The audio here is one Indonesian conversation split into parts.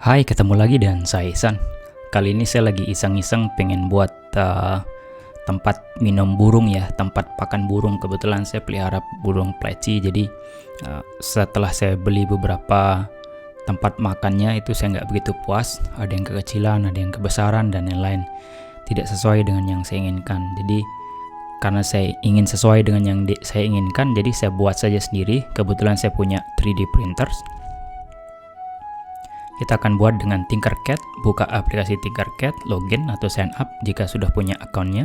Hai, ketemu lagi dengan saya Ihsan. Kali ini saya lagi iseng-iseng pengen buat tempat minum burung ya, tempat pakan burung. Kebetulan saya pelihara burung pleci, jadi setelah saya beli beberapa tempat makannya itu saya nggak begitu puas. Ada yang kekecilan, ada yang kebesaran, dan lain-lain. Tidak sesuai dengan yang saya inginkan. Jadi karena saya ingin sesuai dengan yang saya inginkan, jadi saya buat saja sendiri. Kebetulan saya punya 3D printers. Kita akan buat dengan Tinkercad. Buka aplikasi Tinkercad, login atau sign up jika sudah punya akunnya.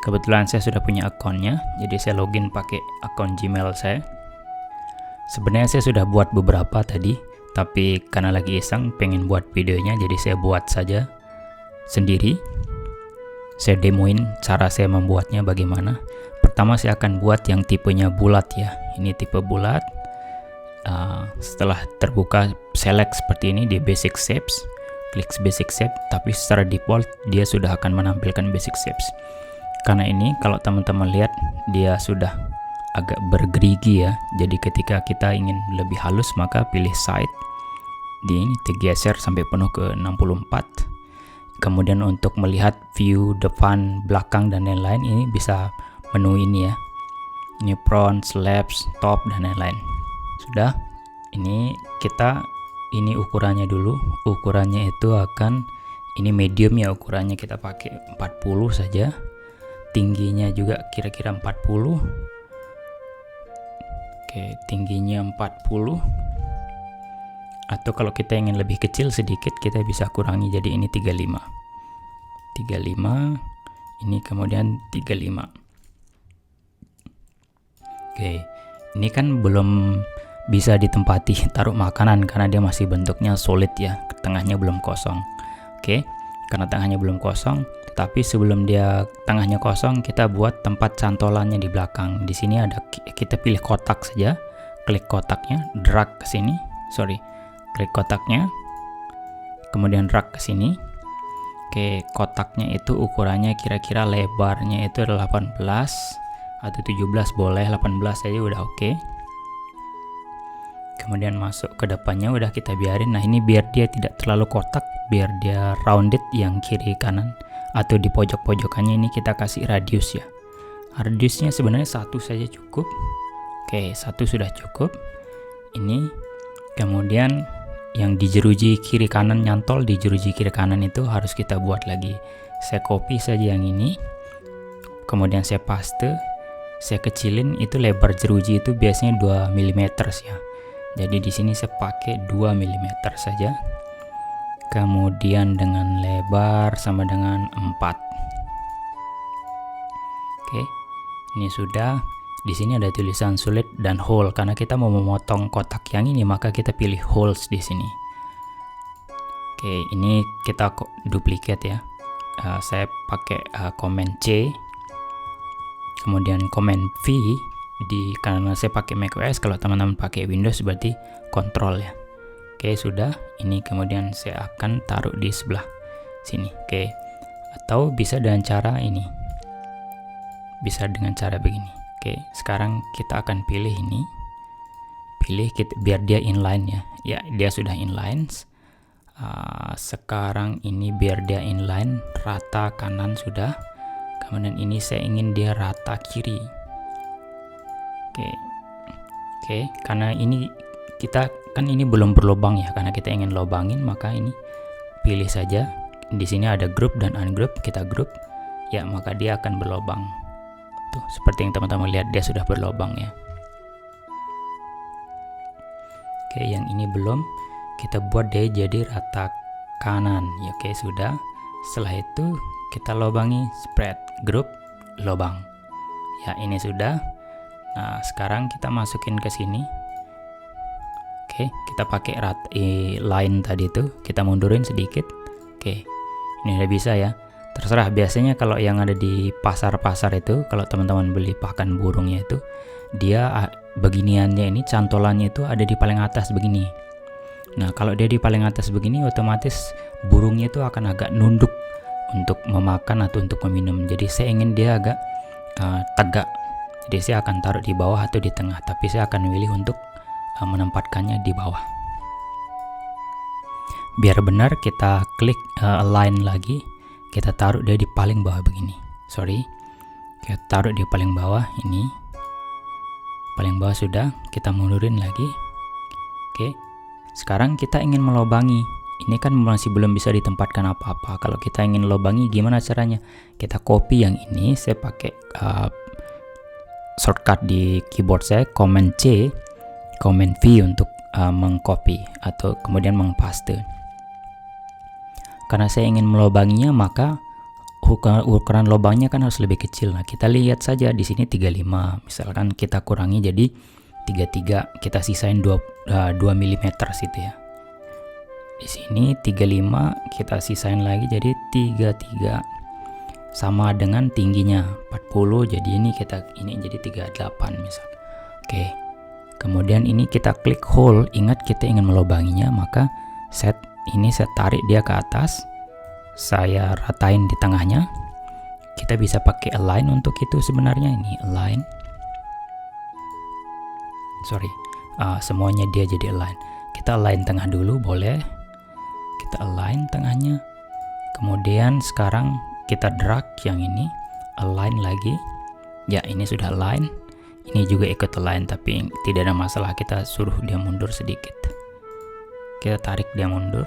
Kebetulan saya sudah punya akunnya, jadi saya login pakai akun Gmail saya. Sebenarnya saya sudah buat beberapa tadi, tapi karena lagi iseng pengen buat videonya, jadi saya buat saja sendiri. Saya demoin cara saya membuatnya bagaimana. Pertama saya akan buat yang tipenya bulat ya. Ini tipe bulat. Setelah terbuka select seperti ini di basic shapes, klik basic shape, tapi secara default dia sudah akan menampilkan basic shapes. Karena ini kalau teman-teman lihat dia sudah agak bergerigi ya, jadi ketika kita ingin lebih halus maka pilih side, di ini digeser sampai penuh ke 64. Kemudian untuk melihat view depan, belakang dan lain-lain, ini bisa menu ini ya, ini front, slabs, top dan lain-lain. Sudah, ini ini ukurannya dulu. Ukurannya itu akan, ini medium ya, ukurannya kita pakai 40 saja. Tingginya juga kira-kira 40. Oke, tingginya 40. Atau kalau kita ingin lebih kecil sedikit, kita bisa kurangi jadi ini 35. 35, ini kemudian 35. Oke, ini kan belum bisa ditempati taruh makanan karena dia masih bentuknya solid ya, tengahnya belum kosong. Oke, karena tengahnya belum kosong, tetapi sebelum dia tengahnya kosong, kita buat tempat cantolannya di belakang. Di sini ada, kita pilih kotak saja, klik kotaknya, drag ke sini, klik kotaknya, kemudian drag ke sini. Oke, kotaknya itu ukurannya kira-kira lebarnya itu 18 atau 17 boleh, 18 saja udah oke. Kemudian masuk ke depannya udah kita biarin. Nah ini biar dia tidak terlalu kotak, biar dia rounded yang kiri kanan, atau di pojok-pojokannya ini kita kasih radius ya. Radiusnya sebenarnya 1 saja cukup. Oke, 1 sudah cukup. Ini kemudian yang di jeruji kiri kanan, nyantol di jeruji kiri kanan itu harus kita buat lagi. Saya copy saja yang ini, kemudian saya paste, saya kecilin. Itu lebar jeruji itu biasanya 2 mm ya. Jadi di sini saya pakai 2 mm saja. Kemudian dengan lebar sama dengan 4. Oke. Ini sudah. Di sini ada tulisan sulit dan hole karena kita mau memotong kotak yang ini, maka kita pilih holes di sini. Oke, ini kita duplicate ya. Saya pakai command C. Kemudian command V. Karena saya pakai macOS, kalau teman-teman pakai Windows berarti kontrol ya. Oke, sudah. Ini kemudian saya akan taruh di sebelah sini. Oke, atau bisa dengan cara ini, bisa dengan cara begini. Oke, sekarang kita akan pilih ini, biar dia inline ya. Ya, dia sudah inline. Sekarang ini biar dia inline, rata kanan sudah. Kemudian ini saya ingin dia rata kiri. Oke, karena ini kita kan ini belum berlubang ya, karena kita ingin lobangin, maka ini pilih saja. Di sini ada group dan ungroup, kita group ya, maka dia akan berlubang. Tuh, seperti yang teman-teman lihat dia sudah berlubang ya. Oke, yang ini belum, kita buat dia jadi rata kanan ya. Oke, sudah. Setelah itu kita lobangi, spread, group, lobang. Ya, ini sudah. Nah, sekarang kita masukin ke sini. Oke, kita pakai line tadi itu, kita mundurin sedikit. Oke, ini udah bisa ya. Terserah, biasanya kalau yang ada di pasar-pasar itu, kalau teman-teman beli pakan burungnya itu, dia beginiannya ini, cantolannya itu ada di paling atas begini. Nah, kalau dia di paling atas begini, otomatis burungnya itu akan agak nunduk untuk memakan atau untuk meminum. Jadi saya ingin dia agak tegak. Jadi saya akan taruh di bawah atau di tengah, tapi saya akan memilih untuk menempatkannya di bawah. Biar benar kita klik align lagi, kita taruh dia di paling bawah begini. Kita taruh di paling bawah ini. Paling bawah sudah, kita mundurin lagi. Oke. Sekarang kita ingin melobangi. Ini kan masih belum bisa ditempatkan apa-apa. Kalau kita ingin lobangi gimana caranya? Kita copy yang ini, saya pakai shortcut di keyboard saya, Command C, Command V untuk mengcopy atau kemudian mengpaste. Karena saya ingin melobanginya, maka ukuran lubangnya kan harus lebih kecil. Nah, kita lihat saja di sini 35. Misalkan kita kurangi jadi 33, kita sisain 2 mm situ ya. Di sini 35, kita sisain lagi jadi 33. Sama dengan tingginya 40, jadi ini jadi 38 misal. Oke. Kemudian ini kita klik hole, ingat kita ingin melobanginya, maka saya tarik dia ke atas. Saya ratain di tengahnya. Kita bisa pakai align untuk itu sebenarnya, ini align. Semuanya dia jadi align. Kita align tengah dulu boleh. Kita align tengahnya. Kemudian sekarang kita drag yang ini, align lagi. Ya, ini sudah align. Ini juga ikut align, tapi tidak ada masalah, kita suruh dia mundur sedikit. Kita tarik dia mundur.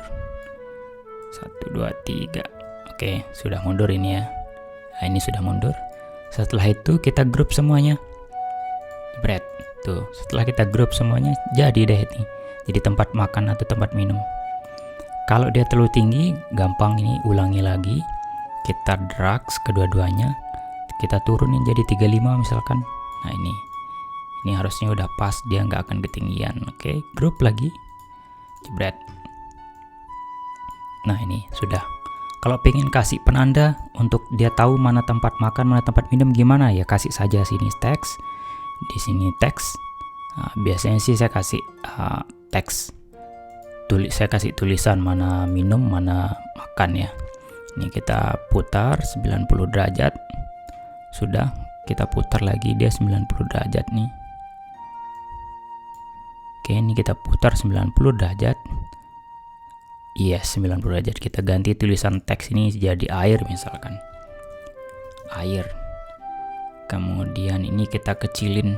1, 2, 3. Oke, sudah mundur ini ya. Nah, ini sudah mundur. Setelah itu kita group semuanya. Bread. Tuh, setelah kita group semuanya, jadi deh ini. Jadi tempat makan atau tempat minum. Kalau dia terlalu tinggi, gampang ini ulangi lagi. Kita drag kedua-duanya. Kita turunin jadi 35 misalkan. Nah, ini harusnya udah pas, dia nggak akan ketinggian. Oke, group lagi. Jebret. Nah, ini sudah. Kalau pengen kasih penanda untuk dia tahu mana tempat makan, mana tempat minum, gimana ya? Kasih saja sini teks. Di sini teks. Nah, biasanya sih saya kasih teks. Saya kasih tulisan mana minum, mana makan ya. Ini kita putar 90 derajat. Sudah, kita putar lagi, dia 90 derajat nih. Oke, ini kita putar 90 derajat. Yes, 90 derajat. Kita ganti tulisan teks ini jadi air misalkan. Air. Kemudian ini kita kecilin.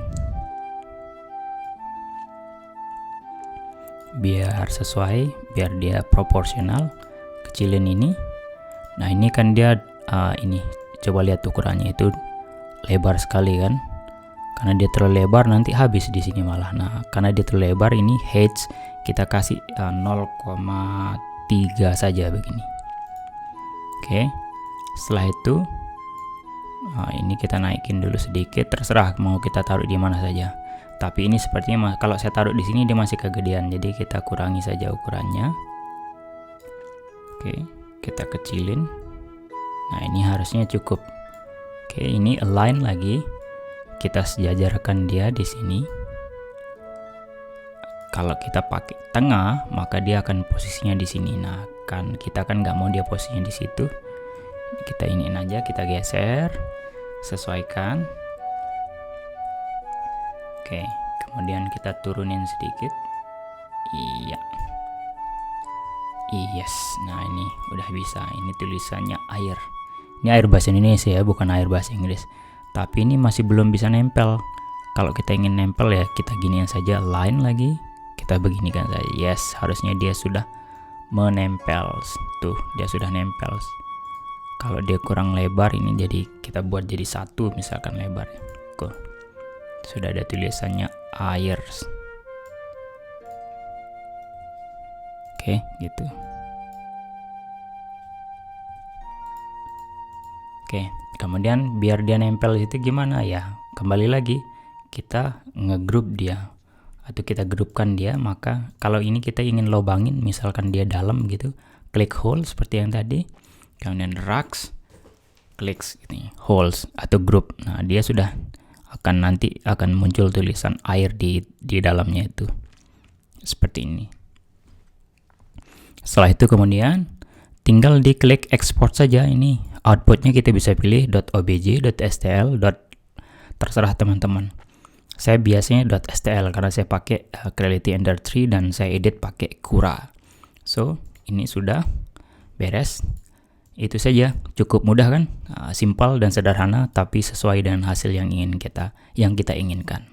Biar sesuai, biar dia proporsional. Kecilin ini. Nah, ini kan dia ini. Coba lihat ukurannya itu lebar sekali kan? Karena dia terlalu lebar nanti habis di sini malah. Nah, karena dia terlalu lebar, ini height kita kasih 0,3 saja begini. Oke. Setelah itu ini kita naikin dulu sedikit, terserah mau kita taruh di mana saja. Tapi ini sepertinya kalau saya taruh di sini dia masih kegedean, jadi kita kurangi saja ukurannya. Oke, kita kecilin. Nah, ini harusnya cukup. Oke, ini align lagi. Kita sejajarkan dia di sini. Kalau kita pakai tengah, maka dia akan posisinya di sini. Nah, kan kita kan nggak mau dia posisinya di situ. Kita iniin aja, kita geser, sesuaikan. Oke, kemudian kita turunin sedikit. Iya. Yes. Nah, ini udah bisa. Ini tulisannya air. Ini air bahasa Indonesia ya, bukan air bahasa Inggris. Tapi ini masih belum bisa nempel. Kalau kita ingin nempel ya kita giniin saja, line lagi. Kita beginikan saja. Yes, harusnya dia sudah menempel. Tuh, dia sudah nempel. Kalau dia kurang lebar, ini jadi kita buat jadi 1 misalkan lebarnya. Cool. Sudah ada tulisannya air. Oke, gitu. Oke, kemudian biar dia nempel itu gimana ya? Kembali lagi, kita ngegroup dia atau kita grupkan dia. Maka kalau ini kita ingin lobangin, misalkan dia dalam gitu, klik hole seperti yang tadi, kemudian rags, klik ini holes atau group. Nah, dia sudah nanti akan muncul tulisan air di dalamnya itu seperti ini. Setelah itu kemudian tinggal diklik export saja. Ini outputnya kita bisa pilih .obj, .stl, terserah teman-teman. Saya biasanya .stl karena saya pakai Creality Ender 3 dan saya edit pakai Cura. So, ini sudah beres. Itu saja, cukup mudah kan? Simpel dan sederhana, tapi sesuai dengan hasil yang kita inginkan.